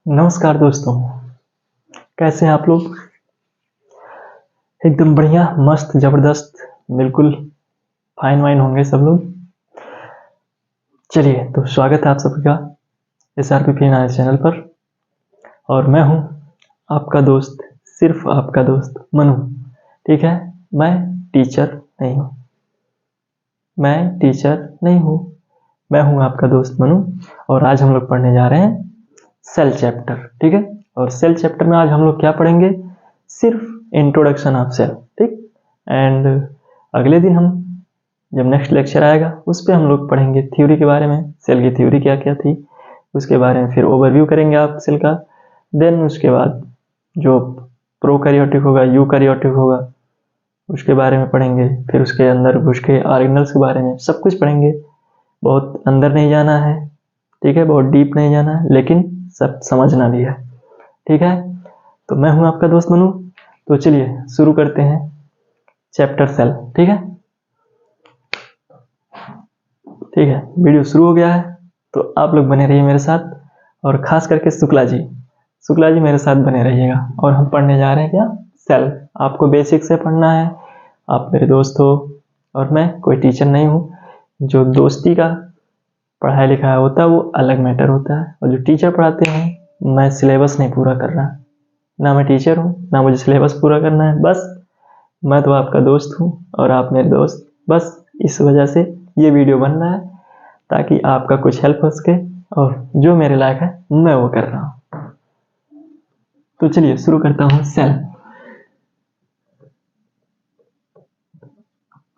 नमस्कार दोस्तों, कैसे हैं आप लोग? एकदम बढ़िया, मस्त, ज़बरदस्त, बिल्कुल फाइन वाइन होंगे सब लोग। चलिए, तो स्वागत है आप सभी का एसआरपी फाइनेंस चैनल पर। और मैं हूं आपका दोस्त, सिर्फ आपका दोस्त मनु। ठीक है, मैं टीचर नहीं हूं, मैं हूं आपका दोस्त मनु। और आज हम लोग पढ़ने जा रहे हैं सेल चैप्टर। ठीक है, और सेल चैप्टर में आज हम लोग क्या पढ़ेंगे? सिर्फ इंट्रोडक्शन ऑफ सेल। ठीक, एंड अगले दिन हम जब नेक्स्ट लेक्चर आएगा उस पर हम लोग पढ़ेंगे थ्योरी के बारे में, सेल की थ्योरी क्या क्या थी उसके बारे में, फिर ओवरव्यू करेंगे आप सेल का। देन उसके बाद जो प्रोकैरियोटिक होगा, यूकैरियोटिक होगा, उसके बारे में पढ़ेंगे। फिर उसके अंदर घुस के ऑर्गेनल्स के बारे में सब कुछ पढ़ेंगे। बहुत अंदर नहीं जाना है, ठीक है, बहुत डीप नहीं जाना है, लेकिन सब समझना भी है। ठीक है, तो मैं हूं आपका दोस्त मनु। तो चलिए शुरू करते हैं चैप्टर सेल। ठीक है, वीडियो शुरू हो गया है, तो आप लोग बने रहिए मेरे साथ। और खास करके शुक्ला जी मेरे साथ बने रहिएगा। और हम पढ़ने जा रहे हैं क्या? सेल। आपको बेसिक से पढ़ना है। आप मेरे दोस्त हो और मैं कोई टीचर नहीं हूँ। जो दोस्ती का पढ़ाई लिखाई होता है वो अलग मैटर होता है, और जो टीचर पढ़ाते हैं, मैं सिलेबस नहीं पूरा कर रहा, ना मैं टीचर हूँ ना मुझे सिलेबस पूरा करना है। बस मैं तो आपका दोस्त हूँ और आप मेरे दोस्त, बस इस वजह से ये वीडियो बन रहा है ताकि आपका कुछ हेल्प हो सके, और जो मेरे लायक है मैं वो कर रहा हूँ। तो चलिए शुरू करता हूँ सेल।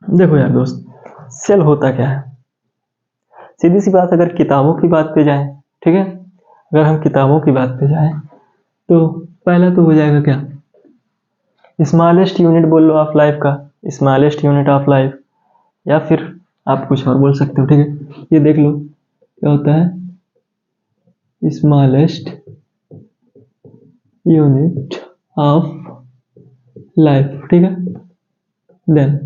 देखो यार दोस्त, सेल होता क्या है? सीधी सी बात, अगर किताबों की बात पे जाए, ठीक है, अगर हम किताबों की बात पे जाए तो पहला तो हो जाएगा क्या? स्मॉलेस्ट यूनिट बोल लो ऑफ लाइफ का, स्मॉलेस्ट यूनिट ऑफ लाइफ, या फिर आप कुछ और बोल सकते हो। ठीक है, ये देख लो क्या होता है, स्मॉलेस्ट यूनिट ऑफ लाइफ। ठीक है, देन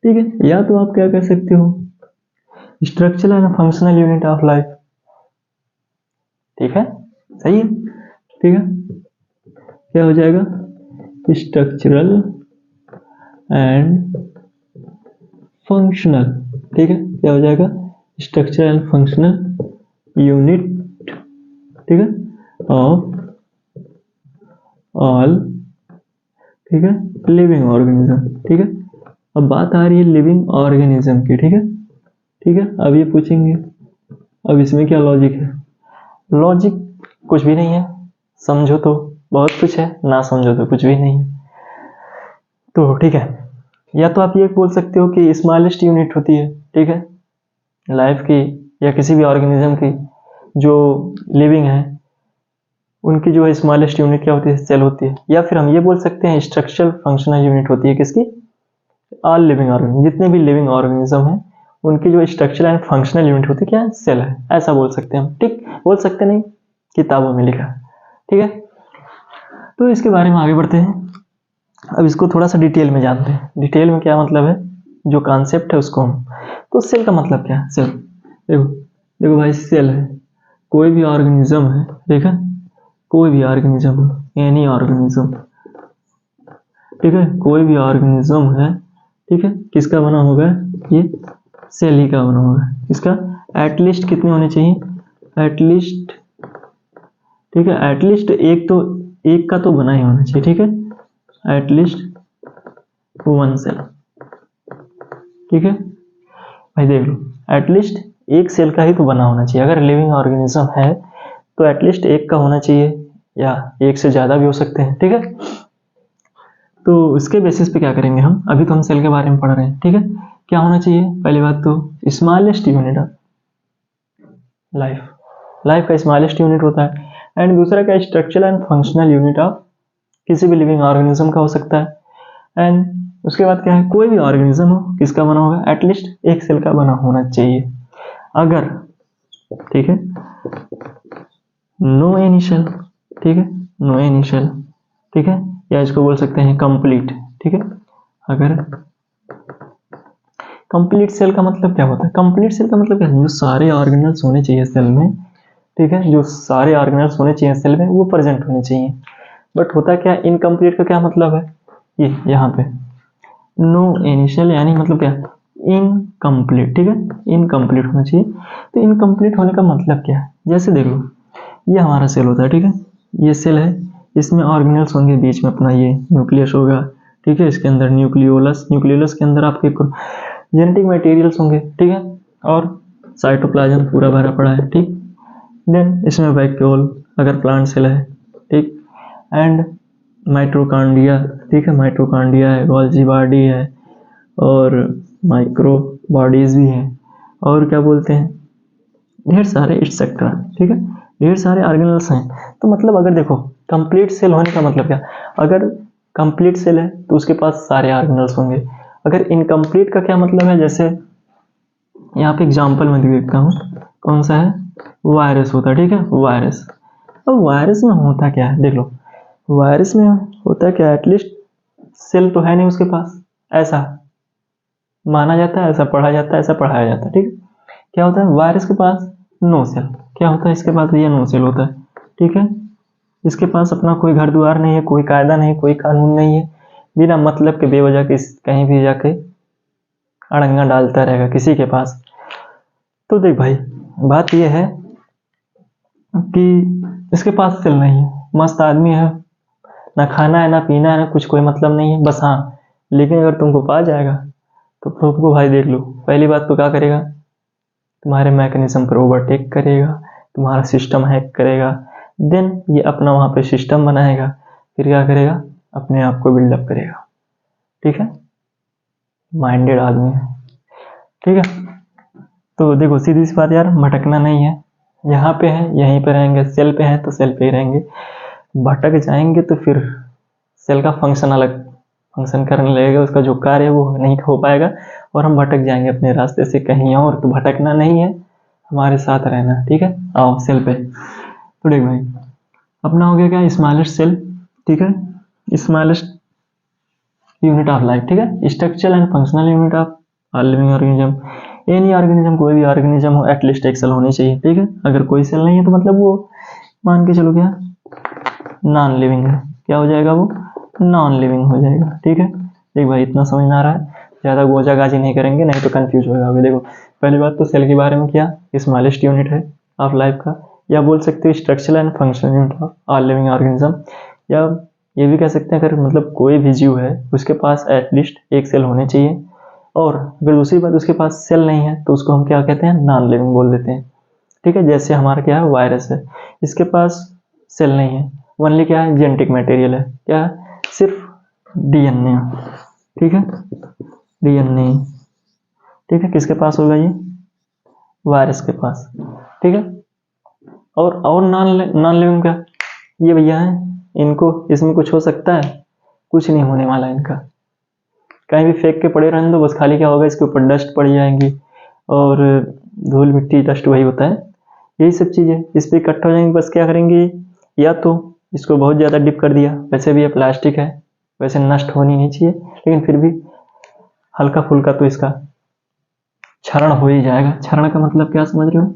ठीक है, या तो आप क्या कह सकते हो, structural and functional unit of life. ठीक है, सही है। ठीक है, क्या हो जाएगा? Structural and functional. ठीक है, क्या हो जाएगा? स्ट्रक्चरल एंड फंक्शनल यूनिट, ठीक है, ऑफ ऑल, ठीक है, लिविंग ऑर्गेनिज्म। ठीक है, अब बात आ रही है लिविंग ऑर्गेनिज्म की। ठीक है, अब ये पूछेंगे, अब इसमें क्या लॉजिक है? लॉजिक कुछ भी नहीं है, समझो तो बहुत कुछ है, ना समझो तो कुछ भी नहीं है। तो ठीक है, या तो आप ये बोल सकते हो कि स्मॉलेस्ट यूनिट होती है, ठीक है, लाइफ की या किसी भी ऑर्गेनिज्म की जो लिविंग है, उनकी जो है स्मॉलेस्ट यूनिट क्या होती है? सेल होती है। या फिर हम ये बोल सकते हैं स्ट्रक्चरल फंक्शनल यूनिट होती है किसकी? ऑल लिविंग ऑर्गेनिज्म, जितने भी लिविंग ऑर्गेनिज्म है उनकी जो स्ट्रक्चरल एंड फंक्शनल यूनिट होती है क्या है? सेल है, ऐसा बोल सकते हैं हम। ठीक, बोल सकते नहीं, किताबों में लिखा है। ठीक है, तो इसके बारे में आगे बढ़ते हैं। अब इसको थोड़ा सा डिटेल में जानते हैं। डिटेल में क्या मतलब है, जो कॉन्सेप्ट है उसको हम, तो सेल का मतलब क्या है? सेल, देखो भाई, सेल है कोई भी ऑर्गेनिज्म है, ठीक है, कोई भी ऑर्गेनिज्म, एनी ऑर्गेनिज्म, ठीक है, कोई भी ऑर्गेनिज्म है, ठीक है, किसका बना होगा? ये सेल ही का बना होगा। इसका एटलीस्ट कितने होने चाहिए? एटलीस्ट, ठीक है, एटलीस्ट एक का तो बना ही होना चाहिए। ठीक है, एटलीस्ट वन सेल। ठीक है भाई, देख लो, एटलीस्ट एक सेल का ही तो बना होना चाहिए। अगर लिविंग ऑर्गेनिज्म है तो एटलीस्ट एक का होना चाहिए, या एक से ज्यादा भी हो सकते हैं। ठीक है, तो उसके बेसिस पे क्या करेंगे हम? अभी तो हम सेल के बारे में पढ़ रहे हैं। ठीक है, क्या होना चाहिए? पहली बात तो स्मॉलेस्ट यूनिट ऑफ लाइफ का स्मॉलेस्ट यूनिट होता है। एंड दूसरा क्या? Structural and functional unit of किसी भी लिविंग ऑर्गेनिज्म का हो सकता है। एंड उसके बाद क्या है? कोई भी ऑर्गेनिज्म हो, किसका बना होगा? एटलीस्ट एक सेल का बना होना चाहिए। अगर, ठीक है, नो एनी सेल, ठीक है, नो एनी सेल, ठीक है, या इसको बोल सकते हैं कंप्लीट। ठीक है, अगर कंप्लीट सेल का मतलब क्या होता है? कंप्लीट सेल का मतलब क्या है? जो सारे ऑर्गेनल्स होने चाहिए सेल में, ठीक है, जो सारे ऑर्गेनल्स होने चाहिए सेल में वो प्रेजेंट होने चाहिए। बट होता क्या, इनकम्प्लीट का क्या मतलब है, ये यहाँ पे नो इनिशियल यानी मतलब क्या, इनकम्प्लीट। ठीक है, इनकम्प्लीट होना चाहिए। तो इनकम्प्लीट होने का मतलब क्या है, जैसे देख लो ये हमारा सेल होता है, ठीक है, ये सेल है, इसमें ऑर्गेनल्स होंगे, बीच में अपना ये न्यूक्लियस होगा, ठीक है, इसके अंदर न्यूक्लियोलस, न्यूक्लियोलस के अंदर आपके जेनेटिक मटेरियल्स होंगे, ठीक है, और साइटोप्लाज्म पूरा भरा पड़ा है, ठीक। देन इसमें वैक्यूल अगर प्लांट सेल है, ठीक, एंड माइटोकॉन्ड्रिया, ठीक है, माइटोकॉन्ड्रिया है, गोल्जी बॉडी है, और माइक्रो बॉडीज भी हैं, और क्या बोलते हैं, ढेर सारे एक्सेट्रा, ठीक है, ढेर सारे ऑर्गेनल्स हैं। तो मतलब अगर देखो कंप्लीट सेल होने का मतलब क्या, अगर कंप्लीट सेल है तो उसके पास सारे ऑर्गेनल्स होंगे। अगर इनकम्प्लीट का क्या मतलब है, जैसे यहाँ पे एग्जांपल में देखता हूँ, कौन सा है, वायरस होता है, ठीक है, वायरस। अब वायरस में होता क्या है, देख लो वायरस में होता क्या है, एटलीस्ट सेल तो है नहीं उसके पास, ऐसा माना जाता है, ऐसा पढ़ा जाता है, ऐसा पढ़ाया जाता है, ठीक है। क्या होता है वायरस के पास, नो सेल। क्या होता है इसके पास, ये नो सेल होता है, ठीक है। इसके पास अपना कोई घर द्वार नहीं है, कोई कायदा नहीं, कोई कानून नहीं है, बिना मतलब के बेवजह के कहीं भी जाके अड़ंगा डालता रहेगा किसी के पास। तो देख भाई बात यह है कि इसके पास सेल नहीं है, मस्त आदमी है, ना खाना है ना पीना है ना कुछ, कोई मतलब नहीं है बस। हाँ लेकिन अगर तुमको पा जाएगा तो तुमको भाई देख लो, पहली बात तो क्या करेगा, तुम्हारे मैकेनिज्म पर ओवरटेक करेगा, तुम्हारा सिस्टम हैक करेगा, देन ये अपना वहाँ पे सिस्टम बनाएगा, फिर क्या करेगा, अपने आप को बिल्डअप करेगा, ठीक है, माइंडेड आदमी है, ठीक है। तो देखो सीधी सी बात यार, भटकना नहीं है, यहाँ पे है यहीं पे रहेंगे, सेल पे है तो सेल पे ही रहेंगे, भटक जाएंगे तो फिर सेल का फंक्शन अलग फंक्शन करने लगेगा, उसका जो कार्य है वो नहीं हो पाएगा, और हम भटक जाएंगे अपने रास्ते से कहीं और। तो भटकना नहीं है, हमारे साथ रहना, ठीक है। आओ सेल पे, तो देख भाई अपना हो गया क्या, स्मॉलेस्ट सेल, ठीक है, स्मॉलेस्ट यूनिट ऑफ लाइफ, ठीक है, structural and functional unit of living organism. Any organism, कोई भी ऑर्गेनिज्म हो एटलीस्ट एक सेल होनी चाहिए, ठीक है। अगर कोई सेल नहीं है तो मतलब वो मान के चलो क्या, नॉन लिविंग है, क्या हो जाएगा वो, नॉन लिविंग हो जाएगा, ठीक है। देख भाई इतना समझ में आ रहा है, ज़्यादा गोजागाजी नहीं करेंगे नहीं तो कंफ्यूज हो जाओगे। देखो पहली बात तो सेल के बारे में क्या, स्मॉलेस्ट यूनिट है ऑफ लाइफ का, या बोल सकते हो structural and functional unit of all living organism, या ये भी कह सकते हैं अगर मतलब कोई भी जीव है उसके पास एटलीस्ट एक सेल होने चाहिए। और अगर दूसरी बात उसके पास सेल नहीं है तो उसको हम क्या कहते हैं, नॉन लिविंग बोल देते हैं, ठीक है। जैसे हमारा क्या है, वायरस है, इसके पास सेल नहीं है, ओनली क्या है, जेनेटिक मटेरियल है, क्या है, सिर्फ डीएनए, ठीक है, डीएनए, ठीक है। किसके पास होगा ये, वायरस के पास, ठीक है। और नॉन लिविंग का ये भैया है, इनको इसमें कुछ हो सकता है, कुछ नहीं होने वाला इनका, कहीं भी फेंक के पड़े रहने दो बस, खाली क्या होगा, इसके ऊपर डस्ट पड़ जाएंगी, और धूल मिट्टी डस्ट वही होता है, यही सब चीज़ें इस पर इकट्ठा हो जाएंगी। बस क्या करेंगे, या तो इसको बहुत ज़्यादा डिप कर दिया, वैसे भी ये प्लास्टिक है, वैसे नष्ट होनी नहीं चाहिए, लेकिन फिर भी हल्का फुल्का तो इसका क्षरण हो ही जाएगा। क्षरण का मतलब क्या समझ रहे हो,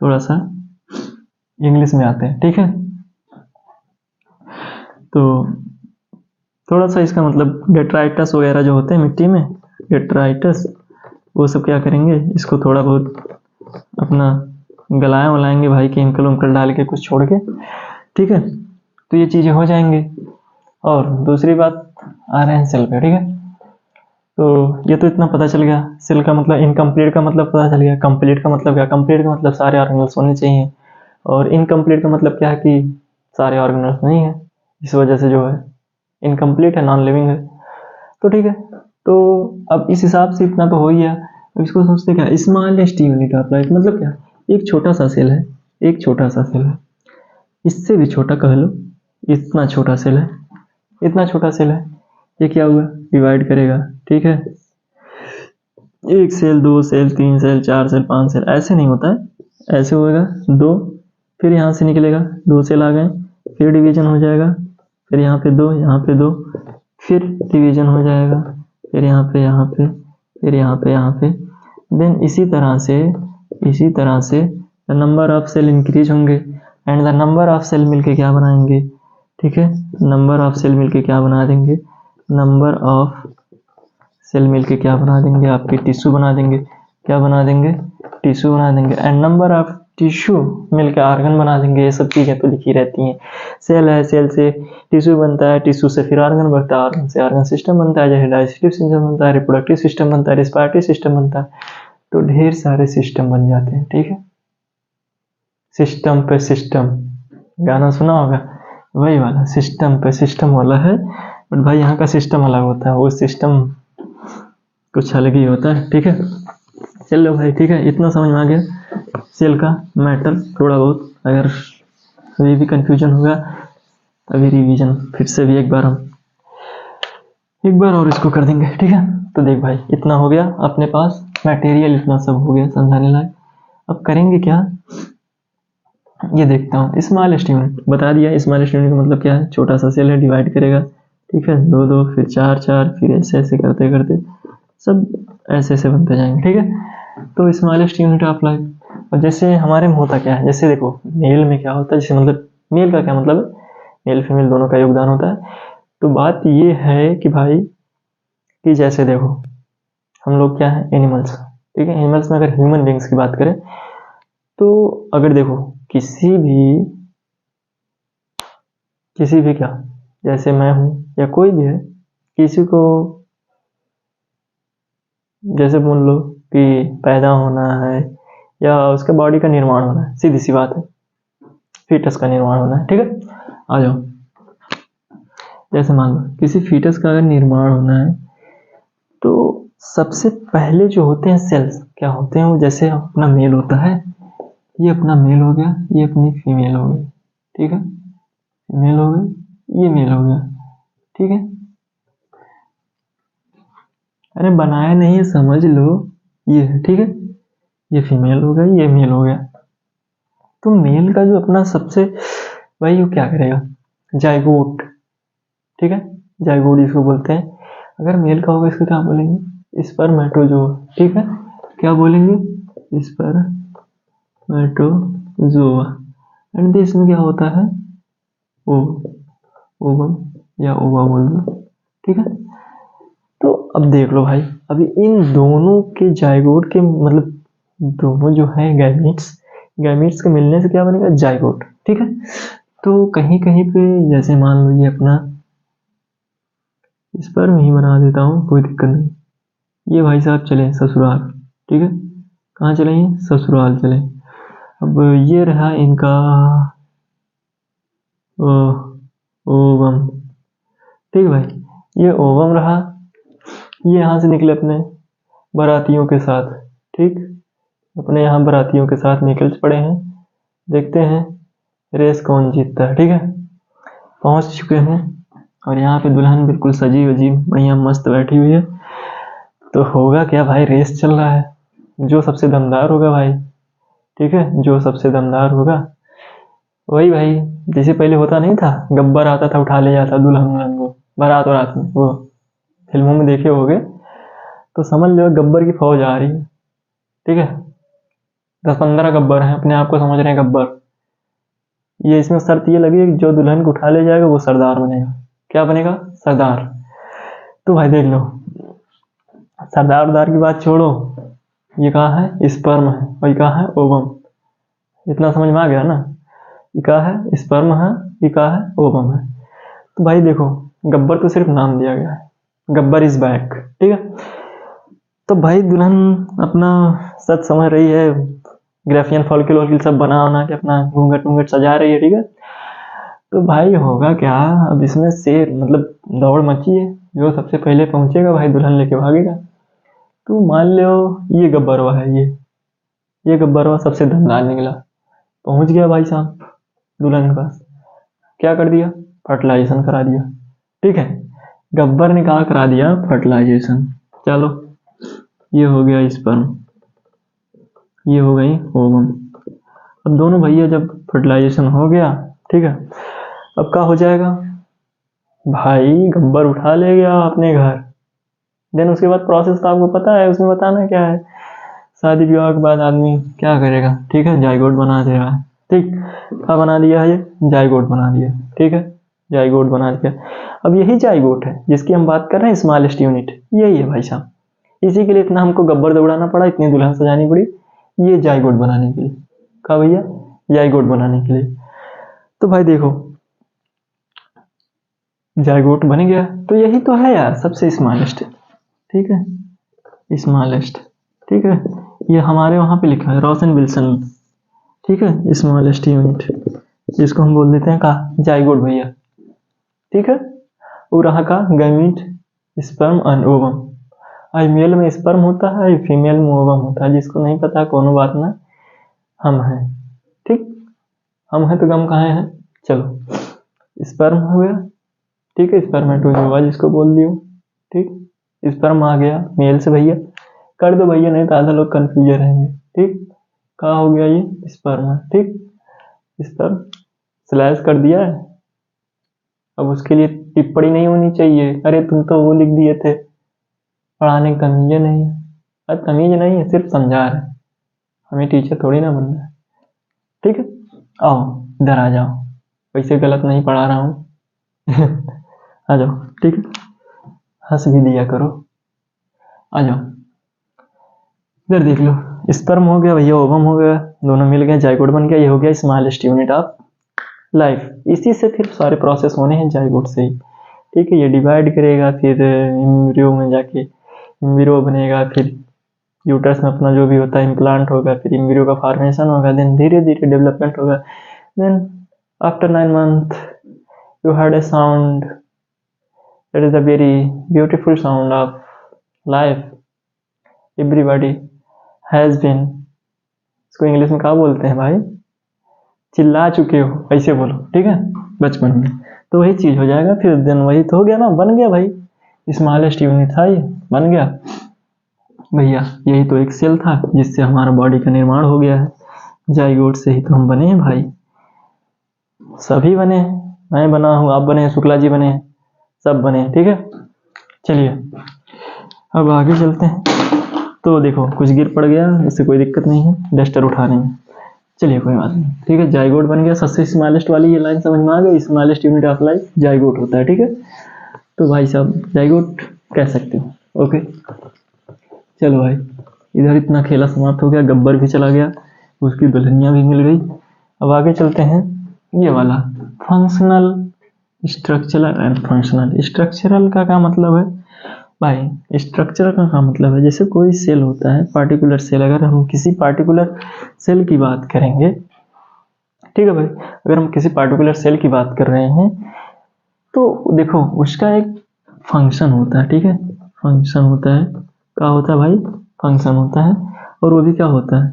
थोड़ा सा इंग्लिश में आते हैं, ठीक है। तो थोड़ा सा इसका मतलब डेट्राइटस वगैरह जो होते हैं मिट्टी में, डेट्राइटस, वो सब क्या करेंगे, इसको थोड़ा बहुत अपना गलाएं वलाएंगे भाई, केमिकल उमकल डाल के कुछ छोड़ के, ठीक है। तो ये चीज़ें हो जाएंगी। और दूसरी बात आ रहे हैं सेल पे, ठीक है। तो ये तो इतना पता चल गया, सेल का मतलब, इनकम्प्लीट का मतलब पता चल गया, कंप्लीट का मतलब क्या, कंप्लीट का मतलब सारे ऑर्गेनल्स होने चाहिए, और इनकम्प्लीट का मतलब क्या है कि सारे ऑर्गेनल्स नहीं है, इस वजह से जो है इनकम्प्लीट है, नॉन लिविंग है। तो ठीक है, तो अब इस हिसाब से इतना तो हो ही गया। अब इसको समझते क्या, स्मॉलेस्ट यूनिट ऑफ लाइफ मतलब क्या, एक छोटा सा सेल है, एक छोटा सा सेल है, इससे भी छोटा कह लो, इतना छोटा सेल है, इतना छोटा सेल है, ये क्या हुआ, डिवाइड करेगा, ठीक है। एक सेल, दो सेल, तीन सेल, चार सेल, पांच सेल, ऐसे नहीं होता है, ऐसे होएगा दो, फिर यहाँ से निकलेगा, दो सेल आ गए, फिर डिवीजन हो जाएगा, फिर यहाँ पे दो, यहाँ पे दो, फिर डिवीजन हो जाएगा, फिर यहाँ पे, यहाँ पे, फिर यहाँ पे, यहाँ पे, देन इसी तरह से the number of cell increase होंगे and the number of cell मिलके क्या बनाएंगे, ठीक है, नंबर ऑफ सेल मिलके क्या बना देंगे, नंबर ऑफ सेल मिलके क्या बना देंगे, आपके टिश्यू बना देंगे, क्या बना देंगे, टिश्यू बना देंगे एंड नंबर ऑफ टिश्यू मिलकर ऑर्गन बना देंगे। ये सब चीज़ें तो लिखी रहती हैं। सेल है, सेल से टिश्यू बनता है, टिश्यू से फिर ऑर्गन बनता है, ऑर्गन से ऑर्गन सिस्टम बनता है, जैसे डाइजेस्टिव सिस्टम बनता है, रिप्रोडक्टिव सिस्टम बनता है, रिस्पायरेटरी सिस्टम बनता है, तो ढेर सारे सिस्टम बन जाते हैं, ठीक है। सिस्टम पे सिस्टम, गाना सुना होगा, वही वाला सिस्टम पे सिस्टम वाला है, बट भाई यहाँ का सिस्टम अलग होता है, वो सिस्टम कुछ अलग ही होता है, ठीक है। चलो भाई, ठीक है, इतना समझ में आ गया सेल का मैटर थोड़ा बहुत। अगर अभी भी कंफ्यूजन होगा अभी रिवीजन फिर से भी एक बार और इसको कर देंगे, ठीक है। तो देख भाई, इतना हो गया अपने पास मटेरियल, इतना सब हो गया समझाने लायक। अब करेंगे क्या, ये देखता हूँ। स्मॉल स्ट्यूडेंट बता दिया, स्मॉल स्ट्यूडेंट का मतलब क्या है, छोटा सा सेल है, डिवाइड करेगा, ठीक है, 2 2 फिर 4 4 फिर ऐसे ऐसे करते करते सब ऐसे ऐसे बनते जाएंगे, ठीक है। तो स्मॉलेस्ट यूनिट ऑफ लाइफ। और जैसे हमारे में होता क्या है, जैसे देखो मेल में क्या होता है, जैसे मतलब मेल का क्या मतलब है, मेल फीमेल दोनों का योगदान होता है। तो बात ये है कि भाई कि जैसे देखो हम लोग क्या है, एनिमल्स, ठीक है। एनिमल्स में अगर ह्यूमन बींग्स की बात करें तो अगर देखो किसी भी क्या, जैसे मैं हूँ या कोई भी है, किसी को जैसे बोल लो कि पैदा होना है या उसके बॉडी का निर्माण होना है, सीधी सी बात है, फीटस का निर्माण होना है, ठीक है। आ जाओ, जैसे मान लो किसी फीटस का अगर निर्माण होना है तो सबसे पहले जो होते हैं सेल्स क्या होते हैं, वो जैसे अपना मेल होता है, ये अपना मेल हो गया, ये अपनी फीमेल हो गई, ठीक है, फीमेल हो गई, ये मेल हो गया, ठीक है। अरे बनाया नहीं है, समझ लो, ये है, ठीक है, ये फीमेल हो गई, ये मेल हो गया। तो मेल का जो अपना सबसे, भाई वो क्या करेगा, जाइगोट, ठीक है, जाइगोट इसको बोलते हैं। अगर मेल का होगा इसको क्या बोलेंगे, स्पर्मेटोजोआ, ठीक है, क्या बोलेंगे, स्पर्मेटोजोआ। एंड इसमें क्या होता है, ओवम या ओवा बोल दो, ठीक है। तो अब देख लो भाई, अभी इन दोनों के जाइगोट के मतलब दोनों जो है गैमीट्स के मिलने से क्या बनेगा, जाइगोट, ठीक है। तो कहीं कहीं पे जैसे मान लो ये अपना स्पर्म ही बना देता हूँ, कोई दिक्कत नहीं। ये भाई साहब चले ससुराल, ठीक है, कहाँ चलेंगे, ससुराल चले। अब ये रहा इनका ओवम, ठीक है भाई, ये ओवम रहा, ये यहाँ से निकले अपने बारातियों के साथ, ठीक, अपने यहाँ बारातियों के साथ निकल पड़े हैं, देखते हैं रेस कौन जीतता है, ठीक है। पहुँच चुके हैं और यहाँ पे दुल्हन बिल्कुल सजी वजी बढ़िया मस्त बैठी हुई है। तो होगा क्या भाई, रेस चल रहा है, जो सबसे दमदार होगा भाई, ठीक है, जो सबसे दमदार होगा वही भाई, जैसे पहले होता नहीं था, गब्बर आता था उठा ले जाता दुल्हन को बारात वारात में, वो फिल्मों में देखे होगे, तो समझ लो गब्बर की फौज आ रही है, ठीक है, 10 15 गब्बर हैं, अपने आप को समझ रहे हैं गब्बर। ये इसमें शर्त ये लगी कि जो दुल्हन को उठा ले जाएगा वो सरदार बनेगा, क्या बनेगा, सरदार। तो भाई देख लो, सरदार उदार की बात छोड़ो, ये कहाँ है, स्पर्म है, और ये कहाँ है, ओवम। इतना समझ में आ गया ना, ये कहाँ है, स्पर्म है, ये कहाँ है, ओवम है। तो भाई देखो, गब्बर तो सिर्फ नाम दिया गया है, गब्बर इज बैक, ठीक है। तो भाई दुल्हन अपना सच समझ रही है, ग्रेफियन फॉलिकल वॉलिकल सब बना के अपना घूंघट वूंघट सजा रही है, ठीक है। तो भाई होगा क्या, अब इसमें शेर मतलब दौड़ मची है, जो सबसे पहले पहुंचेगा भाई दुल्हन लेके भागेगा। तो मान लो ये गब्बरवा है, ये गब्बरवा सबसे दमदार निकला, पहुंच गया भाई साहब दुल्हन के पास, क्या कर दिया, फर्टिलाइजेशन करा दिया, ठीक है। गब्बर ने कहा करा दिया फर्टिलाइजेशन, चलो ये हो गया स्पर्म, ये हो गई ओवम। अब दोनों भैया जब फर्टिलाइजेशन हो गया, ठीक है, अब क्या हो जाएगा भाई, गब्बर उठा ले गया अपने घर। देन उसके बाद प्रोसेस तो आपको पता है, उसमें बताना क्या है, शादी विवाह के बाद आदमी क्या करेगा, ठीक है, जाइगोट बना दे रहा है, ठीक, क्या बना दिया है, ये जाइगोट बना दिया, ठीक है, जाइगोट बना दिया। अब यही जाइगोट है जिसकी हम बात कर रहे हैं, स्मॉलेस्ट यूनिट, यही है भाई साहब। इसी के लिए इतना हमको गब्बर दौड़ाना पड़ा, इतनी दुल्हन सजानी पड़ी, ये जाइगोट बनाने के लिए। कहा भैया, जाइगोट बनाने के लिए। तो भाई देखो, जाइगोट बन गया, तो यही तो है यार सबसे स्मॉलेस्ट, ठीक है, स्मॉलेस्ट, ठीक है। ये हमारे वहां पे लिखा है रोशन विल्सन, ठीक है, स्मॉलेस्ट यूनिट, जिसको हम बोल देते हैं का जाइगोट भैया, ठीक है। और रहा का गैमीट, स्पर्म एंड ओवम। आई मेल में स्पर्म होता है, आई फीमेल में ओवम होता है। जिसको नहीं पता कोनो बात ना, हम हैं, ठीक, हम हैं तो गम कहाँ है। चलो, स्पर्म हो गया, ठीक है, स्पर्मेटोजोआ जिसको बोल दियो, ठीक, स्पर्म आ गया मेल से भैया, कर दो भैया, नहीं तो आधा लोग कंफ्यूजन रहेंगे, ठीक। कहाँ हो गया ये, स्पर्म, ठीक, स्पर्म स्लैश कर दिया है। अब उसके लिए टिप्पणी नहीं होनी चाहिए, अरे तुम तो वो लिख दिए थे, पढ़ाने की तमीज नहीं है। अरे तमीज नहीं है, सिर्फ समझा रहे, हमें टीचर थोड़ी ना बनना है, ठीक है। आओ इधर आ जाओ, वैसे गलत नहीं पढ़ा रहा हूँ आ जाओ, ठीक है, हंस भी दिया करो, आ जाओ, इधर देख लो, स्पर्म हो गया भैया, ओवम हो गया, दोनों मिल गए, जाइगोट बन गया, ये हो गया स्मॉलेस्ट यूनिट ऑफ लाइफ। इसी से फिर सारे प्रोसेस होने हैं जाइगोट से ही, ठीक है। ये डिवाइड करेगा, फिर एम्ब्रियो में जाके एम्ब्रियो बनेगा, फिर यूट्रस में अपना जो भी होता है इम्प्लांट होगा, फिर एम्ब्रियो का फॉर्मेशन होगा, देन धीरे धीरे डेवलपमेंट होगा, then after 9 months you heard a sound, that is a very beautiful sound of life, everybody has been, इसको इंग्लिश में क्या बोलते हैं भाई, चिल्ला चुके हो, ऐसे बोलो, ठीक है, बचपन में। तो वही चीज हो जाएगा, फिर देन वही तो हो गया ना, बन गया भाई, स्मॉलेस्ट यूनिट था ये, बन गया भैया। यही तो एक सेल था जिससे हमारा बॉडी का निर्माण हो गया है, जाइगोट से ही तो हम बने हैं भाई, सभी बने हैं, मैं बना हूँ, आप बने हैं, शुक्ला जी बने हैं, सब बने हैं, ठीक है। चलिए अब आगे चलते हैं। तो देखो कुछ गिर पड़ गया, इससे कोई दिक्कत नहीं है डस्टर उठाने में, चलिए कोई बात नहीं, ठीक है। जाइगोट बन गया, सबसे स्मॉलेस्ट वाली ये लाइन समझ में आ गई, smallest unit of life zygote होता है, ठीक है। तो भाई साहब जाइगोट कह सकते हो, ओके। चलो भाई, इधर इतना खेला समाप्त हो गया, गब्बर भी चला गया, उसकी दुल्हनिया भी मिल गई। अब आगे चलते हैं, ये वाला functional, structural and functional. Structural का क्या मतलब है भाई, स्ट्रक्चर का क्या मतलब है, जैसे कोई सेल होता है, पार्टिकुलर सेल, अगर हम किसी पार्टिकुलर सेल की बात करेंगे, ठीक है भाई, अगर हम किसी पार्टिकुलर सेल की बात कर रहे हैं, तो देखो उसका एक फंक्शन होता है, ठीक है, फंक्शन होता है, क्या होता है भाई, फंक्शन होता है, और वो भी क्या होता है,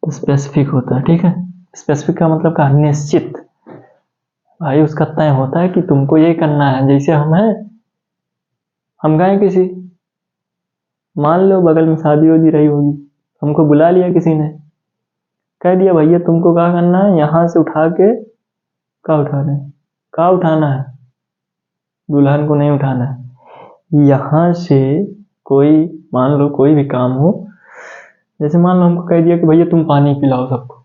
स्पेसिफिक होता है, ठीक है। स्पेसिफिक का मतलब क्या, निश्चित भाई, उसका तय होता है कि तुमको ये करना है। जैसे हम हैं, हम गए किसी, मान लो बगल में शादी होगी रही होगी, हमको बुला लिया किसी ने, कह दिया भैया तुमको क्या करना है, यहाँ से उठा के, क्या उठाना है, क्या उठाना है, दुल्हन को नहीं उठाना है, यहाँ से कोई, मान लो कोई भी काम हो, जैसे मान लो हमको कह दिया कि भैया तुम पानी पिलाओ सबको,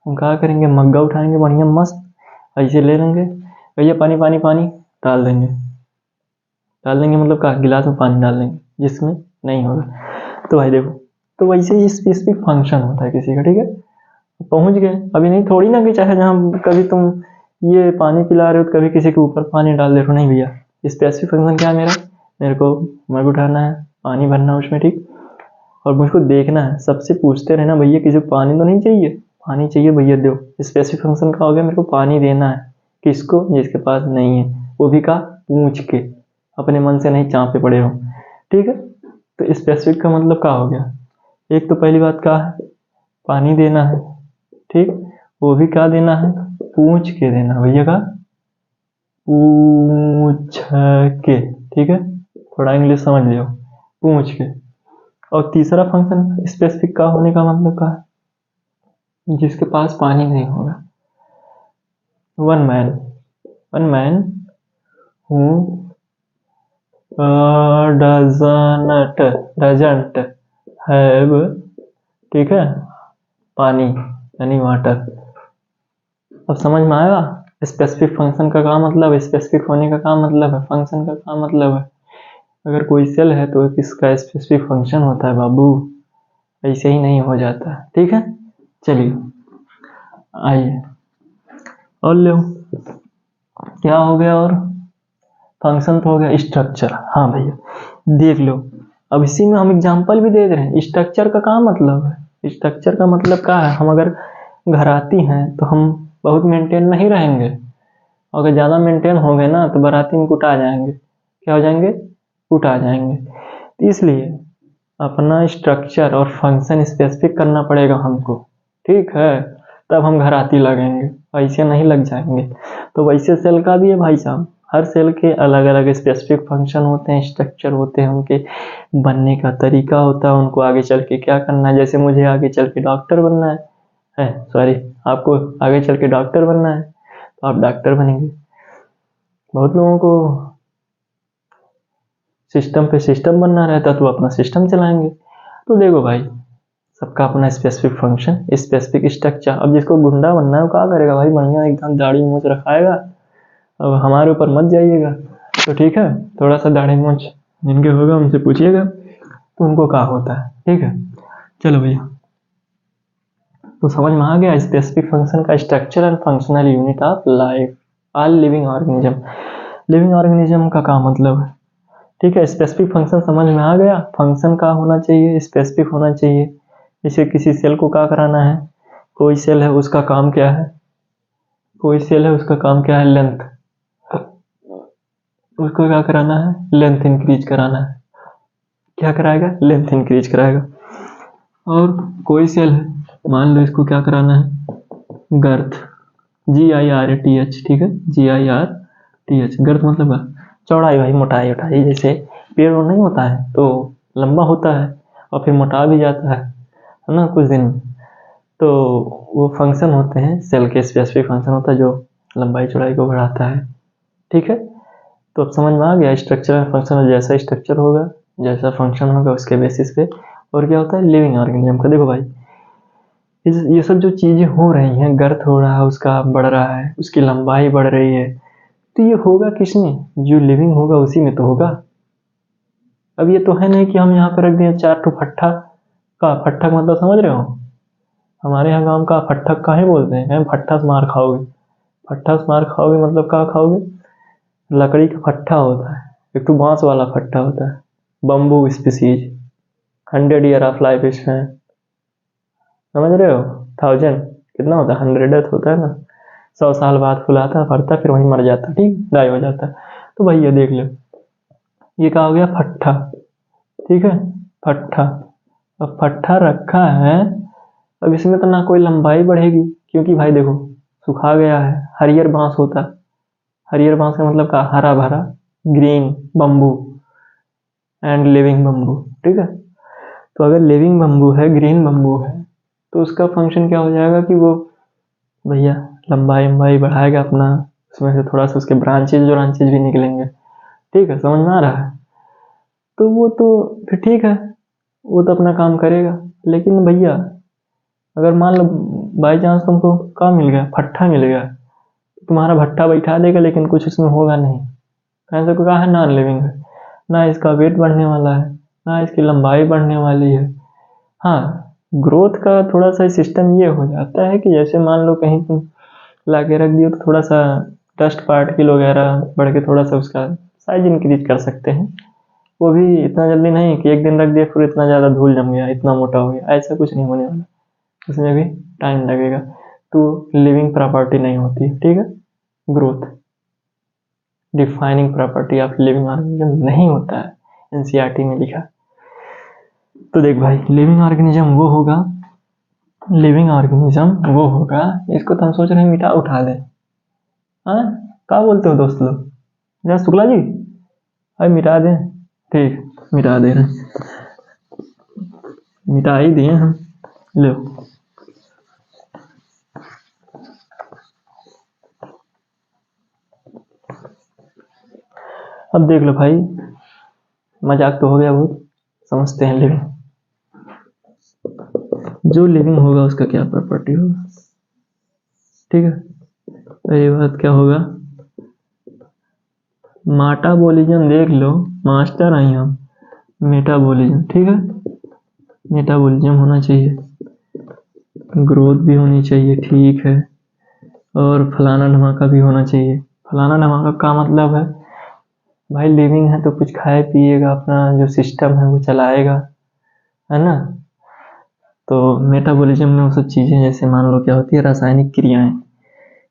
हम क्या करेंगे, मग्गा उठाएंगे बढ़िया मस्त, ऐसे ले लेंगे, भैया पानी पानी पानी, डाल देंगे, डाल देंगे मतलब क्या, गिलास में पानी डाल देंगे जिसमें नहीं होगा। तो भाई देखो, तो वैसे ही स्पेसिफिक फंक्शन होता है किसी का, ठीक है। पहुंच गए, अभी नहीं थोड़ी ना कि चाहे जहाँ कभी तुम ये पानी पिला रहे हो तो कभी किसी के ऊपर पानी डाल दे रहे हो, नहीं भैया, स्पेसिफिक फंक्शन क्या है मेरा, मेरे को मग उठाना है, पानी भरना उसमें, ठीक, और मुझको देखना है, सबसे पूछते रहना भैया किसी को पानी तो नहीं चाहिए, पानी चाहिए भैया दो। स्पेसिफिक फंक्शन का हो गया, मेरे को पानी देना है, किसको, जिसके पास नहीं है, वो भी का पूछ के, अपने मन से नहीं चाँपे पड़े हो, ठीक है। तो स्पेसिफिक का मतलब क्या हो गया, एक तो पहली बात क्या है, पानी देना है, ठीक, वो भी क्या देना है, पूछ के देना भैया का, पूछ के, ठीक है, थोड़ा इंग्लिश समझ लियो, पूछ के। और तीसरा फंक्शन स्पेसिफिक का होने का मतलब क्या है, जिसके पास पानी नहीं होगा, one man, one man who doesn't have, ठीक है, पानी यानी वाटर। अब समझ में आएगा स्पेसिफिक फंक्शन का क्या मतलब है, स्पेसिफिक होने का क्या मतलब है, फंक्शन का क्या मतलब है। अगर कोई सेल है तो इसका स्पेसिफिक फंक्शन होता है बाबू, ऐसे ही नहीं हो जाता। ठीक है, चलिए आइए और लो, क्या हो गया और फंक्शन तो हो गया, स्ट्रक्चर। हाँ भैया देख लो, अब इसी में हम एग्जांपल भी दे रहे हैं। स्ट्रक्चर का क्या मतलब है, स्ट्रक्चर का मतलब क्या है, हम अगर घराती हैं तो हम बहुत मेंटेन नहीं रहेंगे, अगर ज़्यादा मेंटेन हो गए ना तो बाराती में कुटा जाएंगे। क्या हो जाएंगे, कुटा जाएंगे। तो इसलिए अपना स्ट्रक्चर और फंक्शन स्पेसिफिक करना पड़ेगा हमको, ठीक है, तब हम घराती लगेंगे, ऐसे नहीं लग जाएंगे। तो वैसे सेल का भी है भाई साहब, हर सेल के अलग अलग स्पेसिफिक फंक्शन होते हैं, स्ट्रक्चर होते हैं, उनके बनने का तरीका होता है, उनको आगे चल के क्या करना है। जैसे मुझे आगे चल के डॉक्टर बनना है सॉरी, आपको आगे चल के डॉक्टर बनना है तो आप डॉक्टर बनेंगे। बहुत लोगों को सिस्टम पे सिस्टम बनना रहता तो अपना सिस्टम चलाएंगे। तो देखो भाई, सबका अपना स्पेसिफिक फंक्शन, स्पेसिफिक स्ट्रक्चर। अब जिसको गुंडा बनना है वो क्या करेगा भाई, बढ़िया एकदम दाढ़ी मूछ रखाएगा। अब हमारे ऊपर मत जाइएगा, तो ठीक है, थोड़ा सा दाढ़ी मूछ जिनके होगा उनसे पूछिएगा तो उनको क्या होता है। ठीक है, चलो भैया, तो समझ में आ गया स्पेसिफिक फंक्शन का structure and functional unit of life all living organism. Living organism का क्या मतलब है, ठीक है, स्पेसिफिक फंक्शन समझ में आ गया। फंक्शन का होना चाहिए, स्पेसिफिक होना चाहिए। जैसे किसी सेल को क्या कराना है, कोई सेल है उसका काम क्या है, कोई सेल है उसका काम क्या है, लेंथ, उसको क्या कराना है, लेंथ इंक्रीज कराना है। क्या कराएगा, लेंथ इंक्रीज कराएगा। और कोई सेल है, मान लो इसको क्या कराना है, गर्थ, GIRTH, ठीक है, GIRTH, गर्थ मतलब क्या? चौड़ाई भाई, मोटाई उठाई। जैसे पेड़ नहीं होता है तो लंबा होता है और फिर मोटा भी जाता है ना कुछ दिन में। तो वो फंक्शन होते हैं, सेल के स्पेसिफिक फंक्शन होता है जो लंबाई चौड़ाई को बढ़ाता है। ठीक है, तो अब समझ में आ गया स्ट्रक्चर एंड फंक्शन, जैसा स्ट्रक्चर होगा जैसा फंक्शन होगा उसके बेसिस पे। और क्या होता है लिविंग ऑर्गेनिज्म का, देखो भाई ये सब जो चीजें हो रही हैं, गर्थ हो रहा है उसका, बढ़ रहा है, उसकी लंबाई बढ़ रही है, तो ये होगा किसमें, जो लिविंग होगा उसी में तो होगा। अब ये तो है नहीं कि हम यहाँ पे रख दिए 4 ठो फट्ठा। का फट्ठा का मतलब समझ रहे हो, हमारे यहाँ गाँव का फट्ठा काहे बोलते हैं, फट्ठा से मार खाओगे। फट्ठा से मार खाओगे मतलब क्या खाओगे, लकड़ी का फट्ठा होता है, एक तो बांस वाला फट्ठा होता है, bamboo species, 100 year of life span, समझ रहे हो, 1000 कितना होता है, 100 होता है ना, 100 साल बाद फुलाता फरता फिर वहीं मर जाता, ठीक, गायब हो जाता है। तो भाई ये देख लो, ये क्या हो गया, फट्ठा, ठीक है, फट्ठा। अब फट्ठा रखा है, अब इसमें तो ना कोई लंबाई बढ़ेगी, क्योंकि भाई देखो सुखा गया है, हरियर बांस होता है, हरियर बांस का मतलब क्या, हरा भरा, green bamboo and living bamboo, ठीक है। तो अगर लिविंग बम्बू है, ग्रीन बम्बू है, तो उसका फंक्शन क्या हो जाएगा कि वो भैया लंबाई लंबाई बढ़ाएगा अपना, उसमें से थोड़ा सा उसके ब्रांचेज ब्रांचेज भी निकलेंगे। ठीक है, समझ में आ रहा है। तो वो तो फिर ठीक है, वो तो अपना काम करेगा। लेकिन भैया अगर मान लो बाई चांस तुमको क्या मिल गया, फट्ठा मिल गया, तो तुम्हारा भट्ठा बैठा देगा लेकिन कुछ उसमें होगा नहीं। ऐसा को कहा है, नॉन लिविंग है, ना इसका वेट बढ़ने वाला है, ना इसकी लंबाई बढ़ने वाली है। हाँ, ग्रोथ का थोड़ा सा सिस्टम ये हो जाता है कि जैसे मान लो कहीं तुम ला के रख दियो तो थोड़ा सा डस्ट पार्टिकल वगैरह बढ़ के थोड़ा सा उसका साइज इंक्रीज कर सकते हैं। वो भी इतना जल्दी नहीं कि एक दिन रख दिया फिर इतना ज़्यादा धूल जम गया, इतना मोटा हो गया, ऐसा कुछ नहीं होने वाला, उसमें भी टाइम लगेगा। तो लिविंग प्रॉपर्टी नहीं होती, ठीक है, growth defining property of living organism नहीं होता है, एनसीईआरटी में लिखा। तो देख भाई, लिविंग ऑर्गेनिज्म वो होगा, लिविंग ऑर्गेनिज्म वो होगा, इसको तो हम सोच रहे हैं मिटा उठा दें। हाँ, क्या बोलते हो दोस्त लोग, जरा शुक्ला जी, अरे मिटा दें, ठीक मिटा दे रहे हैं, मिटा ही दिए हम, लो। अब देख लो भाई, मजाक तो हो गया बहुत, समझते हैं लिविंग। जो लिविंग होगा उसका क्या प्रॉपर्टी होगा, ठीक है। पहली बात क्या होगा, मेटाबॉलिज्म देख लो, मास्टर आई हम, मेटाबॉलिज्म, ठीक है। मेटाबॉलिज्म होना चाहिए, ग्रोथ भी होनी चाहिए, ठीक है, और फलाना धमाका भी होना चाहिए। फलाना धमाका का मतलब है भाई लिविंग है तो कुछ खाए पिएगा, अपना जो सिस्टम है वो चलाएगा, है ना। तो मेटाबॉलिज्म में वो सब चीज़ें जैसे मान लो क्या होती है, रासायनिक क्रियाएं,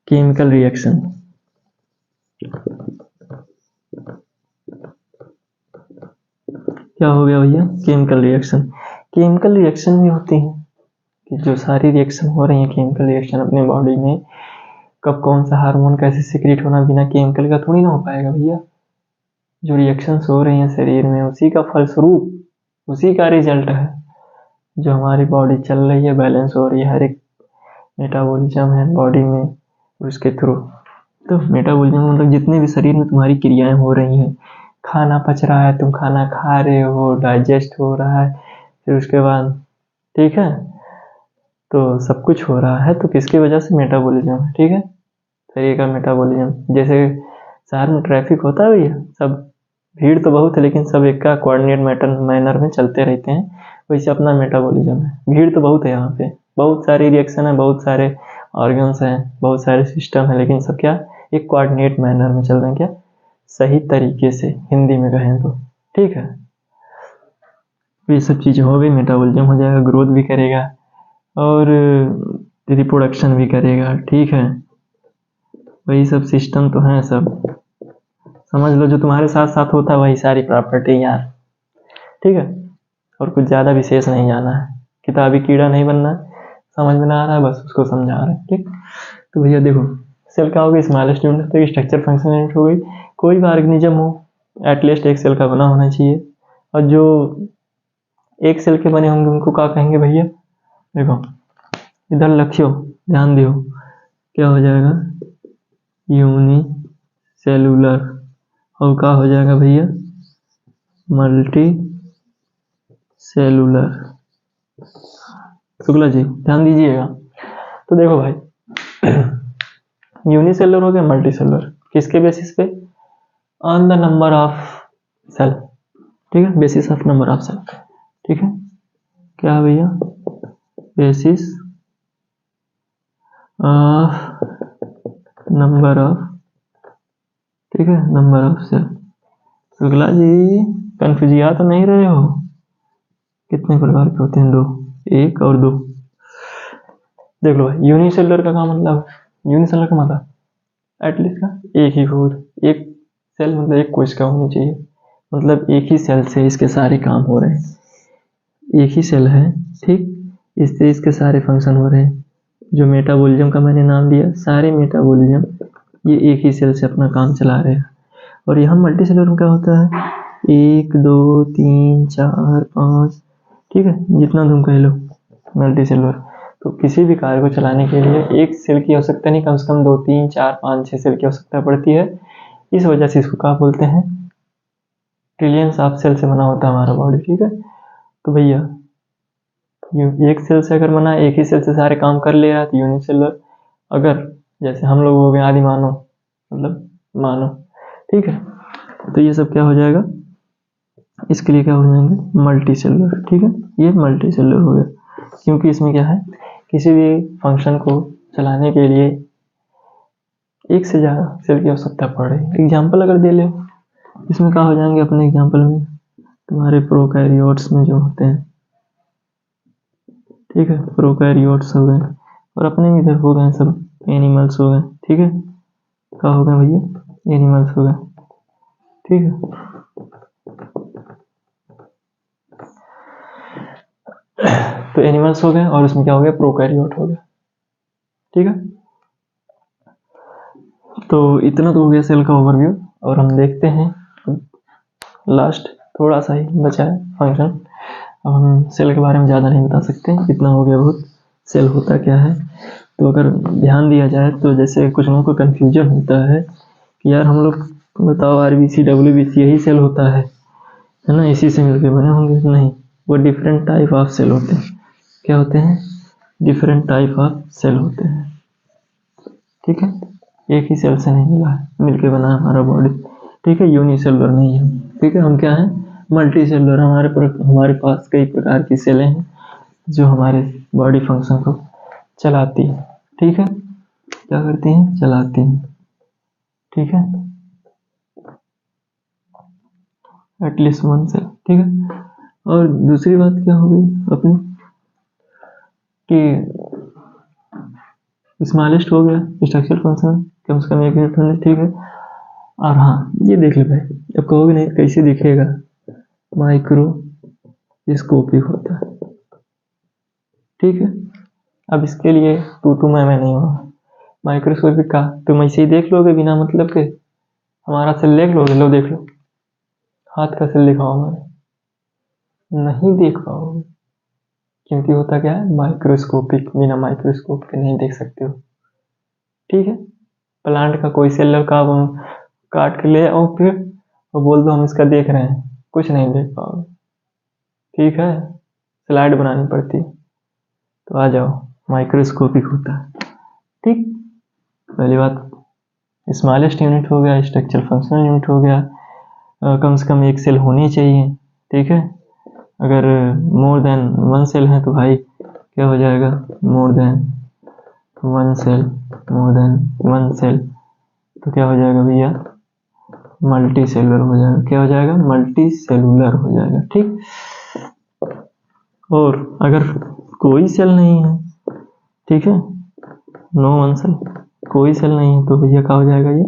केमिकल रिएक्शन। क्या हो गया भैया, केमिकल रिएक्शन। केमिकल रिएक्शन भी होती हैं कि जो सारी रिएक्शन हो रही है केमिकल रिएक्शन अपने बॉडी में, कब कौन सा हार्मोन कैसे सिक्रेट होना, बिना केमिकल का थोड़ी ना हो पाएगा भैया। जो रिएक्शंस हो रही हैं शरीर में उसी का फलस्वरूप, उसी का रिजल्ट है जो हमारी बॉडी चल रही है, बैलेंस हो रही है, हर एक मेटाबॉलिज्म है बॉडी में उसके थ्रू। तो मेटाबॉलिज्म मतलब जितने भी शरीर में तुम्हारी क्रियाएं हो रही हैं, खाना पच रहा है, तुम खाना खा रहे हो, डाइजेस्ट हो रहा है, फिर उसके बाद, ठीक है, तो सब कुछ हो रहा है तो किसकी वजह से, मेटाबॉलिज्म है, ठीक है, शरीर का मेटाबॉलिज्म। जैसे शहर में ट्रैफिक होता है भैया, सब भीड़ तो बहुत है लेकिन सब एक का कोऑर्डिनेट मैनर में चलते रहते हैं, वैसे अपना मेटाबॉलिज्म है। भीड़ तो बहुत है यहाँ पे, बहुत सारी रिएक्शन है, बहुत सारे ऑर्गन्स हैं, बहुत सारे सिस्टम है, लेकिन सब क्या, एक कोऑर्डिनेट मैनर में चल रहे हैं, क्या सही तरीके से हिंदी में कहें तो, ठीक है। ये सब चीज़ें हो गई, मेटाबॉलिज्म हो जाएगा, ग्रोथ भी करेगा और रिप्रोडक्शन भी करेगा, ठीक है। वही सब सिस्टम तो हैं सब, समझ लो जो तुम्हारे साथ साथ होता है वही सारी प्रॉपर्टी यार, ठीक है। और कुछ ज़्यादा विशेष नहीं जाना है, किताबी कीड़ा नहीं बनना है, समझ में ना आ रहा है बस उसको समझा रहे हैं, ठीक। तो भैया देखो, सेल का हो गई स्मॉलेस्ट यूनिट, तो स्ट्रक्चर फंक्शन यूनिट हो गई। कोई भी ऑर्गेनिज्म हो एटलीस्ट एक सेल का बना होना चाहिए, और जो एक सेल के बने होंगे उनको क्या कहेंगे भैया, देखो इधर लखियो, ध्यान दियो, क्या हो जाएगा, यूनी सेलुलर, और क्या हो जाएगा भैया, मल्टी सेलुलर। शुक्ला जी ध्यान दीजिएगा। तो देखो भाई यूनिसेलुलर हो गया, मल्टी सेलुलर, किसके बेसिस पे, on the number of cell, ठीक है, basis of number of cell, ठीक है। क्या है भैया, बेसिस ऑफ नंबर ऑफ, ठीक है, number of cell. Shukla ji कंफ्यूजिया तो नहीं रहे हो, कितने प्रकार के होते हैं, दो, एक और दो। देख लो भाई यूनिसेलुलर का क्या मतलब, यूनिसेलुलर का मतलब एटलीस्ट का एक ही फोर, एक सेल मतलब एक कोशिका होनी चाहिए, मतलब एक ही सेल से इसके सारे काम हो रहे हैं, एक ही सेल है, ठीक, इससे इसके सारे फंक्शन हो रहे हैं। जो मेटाबॉलिज्म का मैंने नाम दिया, सारे मेटाबॉलिज्म ये एक ही सेल से अपना काम चला रहे हैं। और यहाँ मल्टी सेलुलर में क्या होता है, 1 2 3 4 5, ठीक है, जितना तुम कह लो मल्टी सेलुलर। तो किसी भी कार्य को चलाने के लिए एक सेल की आवश्यकता नहीं, कम से कम 2 3 4 5 6 सेल की आवश्यकता पड़ती है। इस वजह से इसको क्या बोलते हैं, ट्रिलियंस ऑफ सेल से बना होता है हमारा बॉडी, ठीक है। तो भैया एक सेल से अगर बना, एक ही सेल से सारे काम कर ले रहा है तो यूनिसेलुलर। अगर जैसे हम लोग हो गए आदि मानव, मतलब मानव, ठीक है, तो ये सब क्या हो जाएगा, इसके लिए क्या हो जाएंगे, मल्टी सेलुलर, ठीक है। ये मल्टी सेलुलर हो गया क्योंकि इसमें क्या है, किसी भी फंक्शन को चलाने के लिए एक से ज़्यादा सेल की आवश्यकता पड़ रही है। एग्जाम्पल अगर दे ले, इसमें क्या हो जाएंगे अपने एग्जाम्पल में, तुम्हारे प्रोकैरियोट्स में जो होते हैं, ठीक है, प्रोकैरियोट्स हो गए, और अपने इधर हो गए सब एनिमल्स हो गए, ठीक है। क्या हो गए भैया, एनिमल्स हो गए, ठीक है। तो एनिमल्स हो गए और उसमें क्या हो गया, प्रोकैरियोट हो गया, ठीक है। तो इतना तो हो गया सेल का ओवरव्यू, और हम देखते हैं लास्ट थोड़ा सा ही बचा है फंक्शन। अब हम सेल के बारे में ज़्यादा नहीं बता सकते, इतना हो गया बहुत, सेल होता क्या है। तो अगर ध्यान दिया जाए तो जैसे कुछ लोगों को कन्फ्यूजन होता है कि यार हम लोग बताओ RBC WBC यही सेल होता है ना, इसी से मिलकर बने होंगे, नहीं, वो डिफरेंट टाइप ऑफ सेल होते हैं, क्या होते हैं, डिफरेंट टाइप ऑफ सेल होते हैं, ठीक है। एक ही सेल से नहीं मिला है, मिलके बना है हमारा बॉडी, ठीक है। यूनिसेलुलर नहीं है, ठीक है। हम क्या हैं, मल्टी सेलुलर। हमारे पास कई प्रकार की सेलें हैं जो हमारे बॉडी फंक्शन को चलाती है, ठीक है। क्या करती हैं, चलाती हैं, ठीक है। एटलीस्ट वन सेल, ठीक है। और दूसरी बात क्या हो गई अपनी कि स्मॉलेस्ट हो गया स्ट्रक्चरल फंक्शन, कम से कम एक यूनिट होने, ठीक है। और हाँ, ये देख ले भाई, अब कहोगे नहीं कैसे दिखेगा, माइक्रोस्कोपिक होता है, ठीक है। अब इसके लिए तू मैं नहीं हुआ, माइक्रोस्कोपिक का तुम ऐसे ही देख लोगे बिना मतलब के, हमारा सेल देख लोगे, लो देख लो, हाथ का सेल दिखाओ हमारे, नहीं देख पाओगे, क्योंकि होता क्या है, माइक्रोस्कोपिक, बिना माइक्रोस्कोप के नहीं देख सकते हो, ठीक है। प्लांट का कोई सेल का काट के ले आओ फिर और बोल दो हम इसका देख रहे हैं, कुछ नहीं देख पाओगे, ठीक है। स्लाइड बनानी पड़ती है। तो आ जाओ, माइक्रोस्कोपिक होता है, ठीक। पहली बात, स्मॉलेस्ट यूनिट हो गया, स्ट्रक्चरल फंक्शनल यूनिट हो गया, कम से कम एक सेल होनी चाहिए, ठीक है। अगर मोर देन वन सेल है तो भाई क्या हो जाएगा, more than one cell, more than one cell, तो क्या हो जाएगा भैया, मल्टी सेलुलर हो जाएगा, क्या हो जाएगा, मल्टी सेलुलर हो जाएगा, ठीक। और अगर कोई सेल नहीं है, ठीक है, नो वन सेल, कोई सेल नहीं है, तो भैया क्या हो जाएगा, ये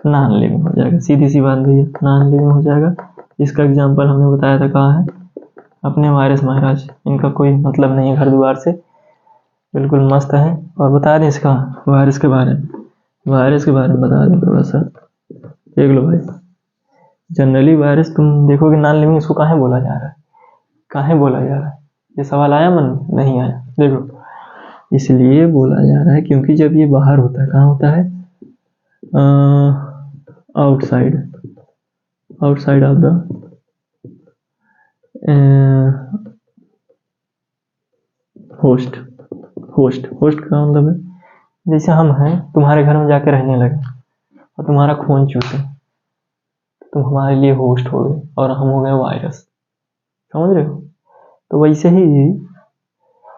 नॉन लिविंग हो जाएगा, सीधी सी बात भैया, नॉन लिविंग हो जाएगा। इसका एग्जांपल हमने बताया था, कहाँ है, अपने वायरस महाराज, इनका कोई मतलब नहीं है घर द्वार से, बिल्कुल मस्त है। और बता दें इसका वायरस के बारे में, वायरस के बारे में बता दें थोड़ा सा, देख लो भाई। जनरली वायरस तुम देखोगे नॉन लिविंग, इसको काहे बोला जा रहा है, काहे बोला जा रहा है, ये सवाल आया मन में, नहीं आया, देखो इसलिए बोला जा रहा है क्योंकि जब ये बाहर होता है, कहाँ होता है, outside, outside of the host, host का मतलब है, जैसे हम हैं, तुम्हारे घर में जाके रहने लगे और तुम्हारा खून चूसे, तुम हमारे लिए होस्ट हो गए और हम हो गए वायरस, समझ रहे हो। तो वैसे ही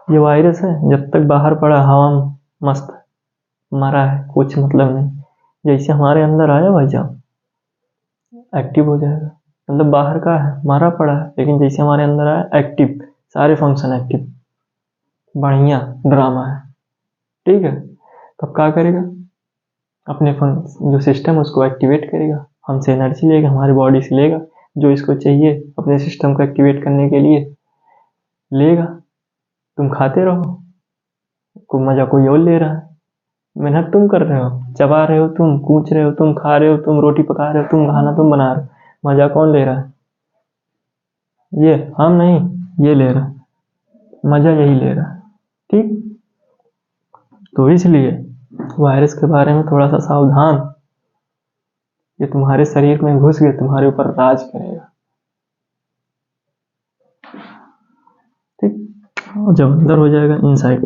ये वायरस है, जब तक बाहर पड़ा हवा में मस्त मरा है, कुछ मतलब नहीं, जैसे हमारे अंदर आया भाई साहब एक्टिव हो जाएगा, मतलब बाहर का है मरा पड़ा है, लेकिन जैसे हमारे अंदर आया एक्टिव, सारे फंक्शन एक्टिव, बढ़िया ड्रामा है, ठीक है। तब क्या करेगा, अपने जो सिस्टम है उसको एक्टिवेट करेगा, हमसे एनर्जी लेगा, हमारी बॉडी से लेगा जो इसको चाहिए अपने सिस्टम को एक्टिवेट करने के लिए लेगा। तुम खाते रहो, कोई मजा कोई और ले रहा है, मेहनत तुम कर रहे हो, चबा रहे हो तुम, कूच रहे हो तुम, खा रहे हो तुम, रोटी पका रहे हो तुम, खाना तुम बना रहे हो, मजा कौन ले रहा है, ये हम नहीं, ये ले रहा है, मजा यही ले रहा है, ठीक। तो इसलिए वायरस के बारे में थोड़ा सा सावधान, ये तुम्हारे शरीर में घुस गए तुम्हारे ऊपर राज करेगा, ठीक। और जब अंदर हो जाएगा इनसाइड,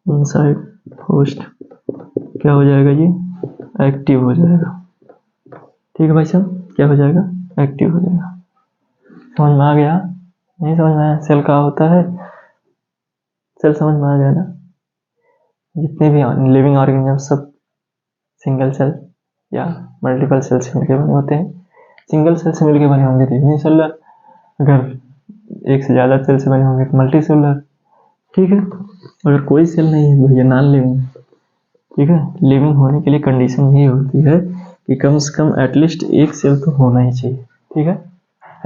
इनसाइड होस्ट, क्या हो जाएगा, ये एक्टिव हो जाएगा, ठीक है भाई साहब, क्या हो जाएगा, एक्टिव हो जाएगा। समझ में आ गया, नहीं समझ में आया, सेल का होता है, सेल समझ में आ गया ना। जितने भी लिविंग ऑर्गेनिज्म सब सिंगल सेल या मल्टीपल सेल से मिलकर बने होते हैं, सिंगल सेल से मिलकर बने होंगे तो यूनिसेलुलर, अगर एक से ज़्यादा सेल से बने होंगे तो मल्टी सेलुलर, ठीक है। अगर कोई सेल नहीं है भैया नॉन लिविंग, ठीक है। लिविंग होने के लिए कंडीशन ये होती है कि कम से कम एटलीस्ट एक सेल तो होना ही चाहिए, ठीक है,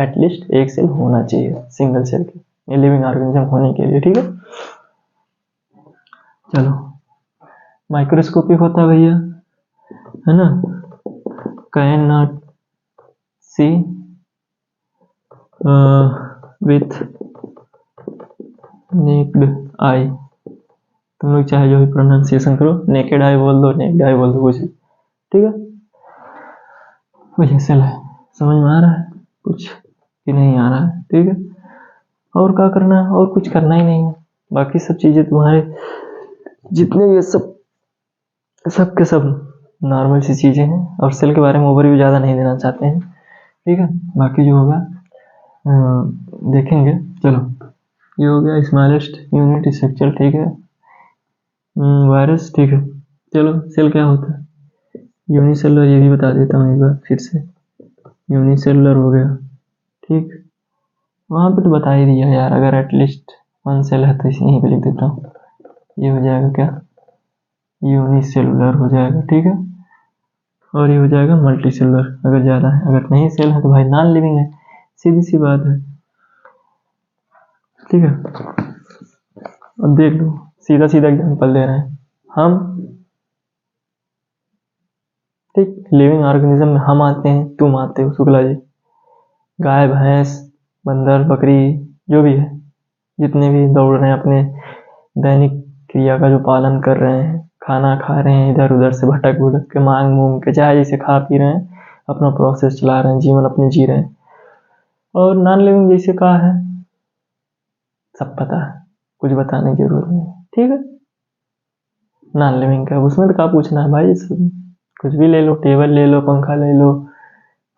एटलीस्ट एक सेल होना चाहिए सिंगल सेल के लिविंग ऑर्गेनिज्म होने के लिए, ठीक है। चलो, माइक्रोस्कोपिक होता है भैया, है ना, can not see with naked eye, तुम लोग चाहे जो भी प्रोनाउंसिएशन करो, नेकेड आई बोल दो, नेक्ड आई बोल दो, कुछ, ठीक है। वही सेल है, समझ में आ रहा है कुछ कि नहीं आ रहा है, ठीक है। और क्या करना है, और कुछ करना ही नहीं है। बाकी सब चीज़ें तुम्हारे जितने भी सब के सब नॉर्मल सी चीज़ें हैं, और सेल के बारे में ओवरव्यू ज़्यादा नहीं देना चाहते हैं, ठीक है। बाकी जो होगा देखेंगे। चलो, ये हो गया स्मॉलेस्ट यूनिट स्ट्रक्चर, ठीक है। वायरस, ठीक है। चलो, सेल क्या होता है, यूनिसेलुलर, ये भी बता देता हूँ एक बार फिर से। यूनिसेलुलर हो गया, ठीक। वहाँ पे तो बता ही दिया यार, अगर एटलीस्ट 1 सेल है तो इसी यहीं पे लिख देता हूँ। ये हो जाएगा क्या, यूनिसेलुलर हो जाएगा, ठीक है। और ये हो जाएगा मल्टी सेलुलर अगर ज़्यादा है। अगर नहीं सेल है तो भाई नॉन लिविंग है, सीधी सी बात है, ठीक है। अब देख लो, सीधा सीधा एग्जाम्पल दे रहे हैं हम, ठीक। लिविंग ऑर्गेनिज्म में हम आते हैं, तुम आते हो शुक्ला जी। गाय, भैंस, बंदर, बकरी, जो भी है, जितने भी दौड़ रहे हैं अपने दैनिक क्रिया का जो पालन कर रहे हैं, खाना खा रहे हैं, इधर उधर से भटक भुटक के, मांग मूंग के, चाहे जैसे खा पी रहे हैं, अपना प्रोसेस चला रहे हैं, जीवन अपने जी रहे हैं। और नॉन लिविंग जैसे कहा है, सब पता है, कुछ बताने की जरूरत नहीं, ठीक है। नॉन लिविंग का उसमें तो क्या पूछना है भाई, कुछ भी ले लो, टेबल ले लो, पंखा ले लो,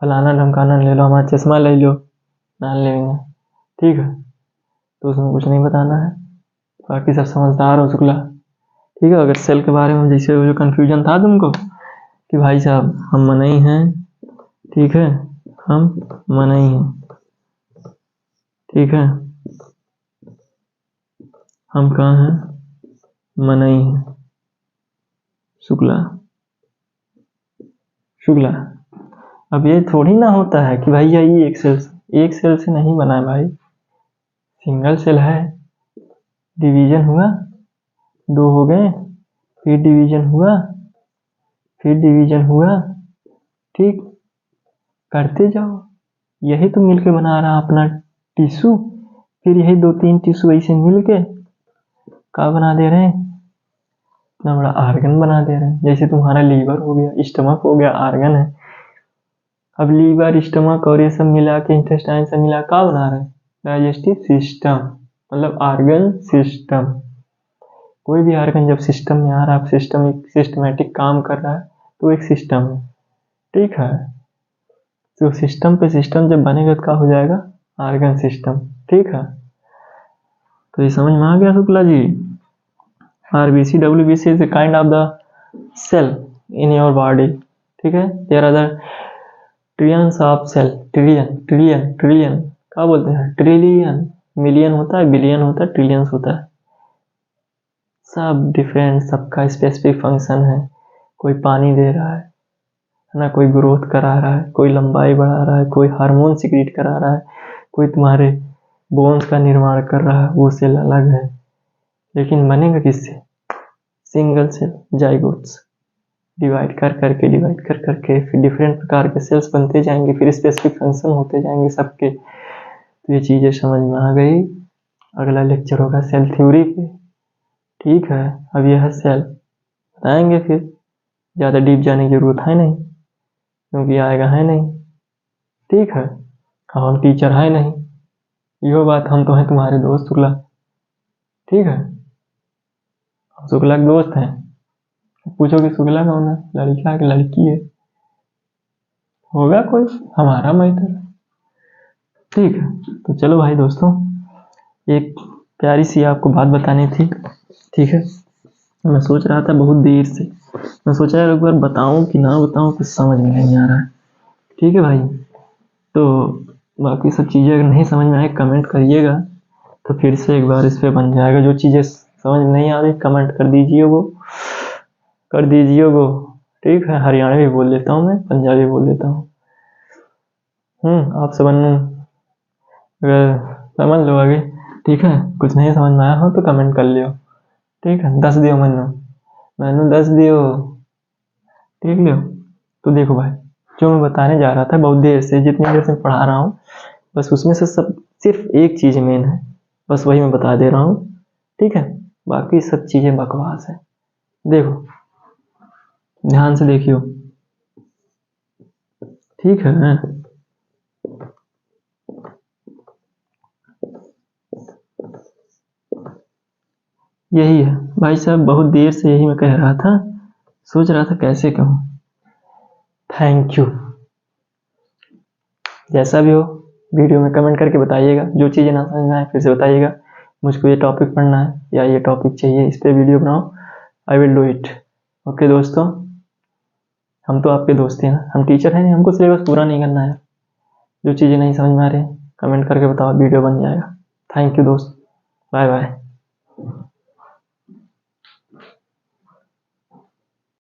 फलाना ढमकाना ले लो, हमारा चश्मा ले लो, नॉन लिविंग है, ठीक है। तो उसमें कुछ नहीं बताना है। बाकी सब समझदार हो शुक्ला, ठीक है। अगर सेल के बारे में जैसे जो कन्फ्यूजन था तुमको कि भाई साहब हम मनई हैं, ठीक है, हम मनई हैं, ठीक है, हम कहाँ हैं, मनई हैं, शुक्ला शुक्ला। अब ये थोड़ी ना होता है कि भाई ये एक सेल से नहीं बना है भाई, सिंगल सेल है, डिवीजन हुआ, 2 हो गए, फिर डिवीजन हुआ, फिर डिवीजन हुआ, ठीक। करते जाओ, यही तो मिलके बना रहा अपना टिश्यू, फिर यही 2-3 टिश्यू ऐसे मिलके क्या बना दे रहे हैं, इतना बड़ा आर्गन बना दे रहे हैं। जैसे तुम्हारा लीवर हो गया, स्टमक हो गया, आर्गन है। अब लीवर, स्टमक और ये सब मिला के, इंटेस्टाइन से मिला क्या बना रहे हैं, डाइजेस्टिव सिस्टम, मतलब आर्गन सिस्टम। कोई भी आर्गन जब सिस्टम में आ रहा है, सिस्टम एक सिस्टमेटिक काम कर रहा है, तो एक सिस्टम है, ठीक है। तो सिस्टम पे सिस्टम जब बनेगा तो क्या हो जाएगा, आर्गन सिस्टम, ठीक है। तो ये समझ में आ गया Shukla ji. RBC, WBC is a kind of the cell in your body, ठीक है। There are the trillions of cell, trillion क्या बोलते हैं, ट्रिलियन, मिलियन होता है, बिलियन होता है, ट्रिलियंस होता है, सब डिफरेंट, सबका स्पेसिफिक फंक्शन है। कोई पानी दे रहा है ना, कोई ग्रोथ करा रहा है, कोई लंबाई बढ़ा रहा है, कोई हार्मोन सिक्रीट करा रहा है, कोई तुम्हारे बोन्स का निर्माण कर रहा है, वो सेल अलग है। लेकिन बनेगा किससे, सिंगल सेल जाइगोट्स, डिवाइड कर करके फिर डिफरेंट प्रकार के सेल्स बनते जाएंगे, फिर स्पेसिफिक फंक्शन होते जाएंगे सबके। तो ये चीज़ें समझ में आ गई। अगला लेक्चर होगा सेल थ्योरी पे, ठीक है। अब यह सेल बताएंगे, फिर ज़्यादा डीप जाने की जरूरत है नहीं, क्योंकि आएगा है नहीं, ठीक है। हम टीचर है नहीं, यो बात, हम तो हैं तुम्हारे दोस्त शुक्ला, ठीक है। हम शुक्ला के दोस्त हैं। पूछोगे शुक्ला कौन है, लड़का है कि लड़की है, होगा कोई, हमारा मैटर, ठीक है। तो चलो भाई दोस्तों, एक प्यारी सी आपको बात बतानी थी, ठीक है। मैं सोच रहा था बहुत देर से, मैं सोचा यार एक बार बताऊं कि ना बताऊं, कुछ समझ में नहीं आ रहा है, ठीक है भाई। तो बाकी सब चीज़ें अगर नहीं समझ में आए कमेंट करिएगा, तो फिर से एक बार इस पर बन जाएगा। जो चीज़ें समझ में नहीं आ रही कमेंट कर दीजिए, वो कर दीजिए वो, ठीक है। हरियाणवी बोल लेता हूँ मैं, पंजाबी बोल लेता हूँ, आप अगर समझ लो आगे, ठीक है। कुछ नहीं समझ में आया हो तो कमेंट कर लियो, ठीक है। दस दियो मैनू 10 दियो, ठीक लियो। तो देखो भाई, जो मैं बताने जा रहा था बहुत देर से, जितनी देर से पढ़ा रहा हूँ, बस उसमें से सब सिर्फ एक चीज़ मेन है, बस वही मैं बता दे रहा हूँ, ठीक है। बाकी सब चीज़ें बकवास है। देखो, ध्यान से देखियो, ठीक है। यही है भाई साहब, बहुत देर से यही मैं कह रहा था, सोच रहा था कैसे कहूँ। Thank you. जैसा भी हो वीडियो में कमेंट करके बताइएगा, जो चीज़ें ना समझ में आए फिर से बताइएगा, मुझको ये टॉपिक पढ़ना है या ये टॉपिक चाहिए, इस पे वीडियो बनाओ, I will do it. Okay दोस्तों, हम तो आपके दोस्त हैं ना, हम टीचर हैं नहीं, हमको सिलेबस पूरा नहीं करना है। जो चीज़ें नहीं समझ में आ रही कमेंट करके बताओ, वीडियो बन जाएगा। थैंक यू दोस्त, बाय बाय।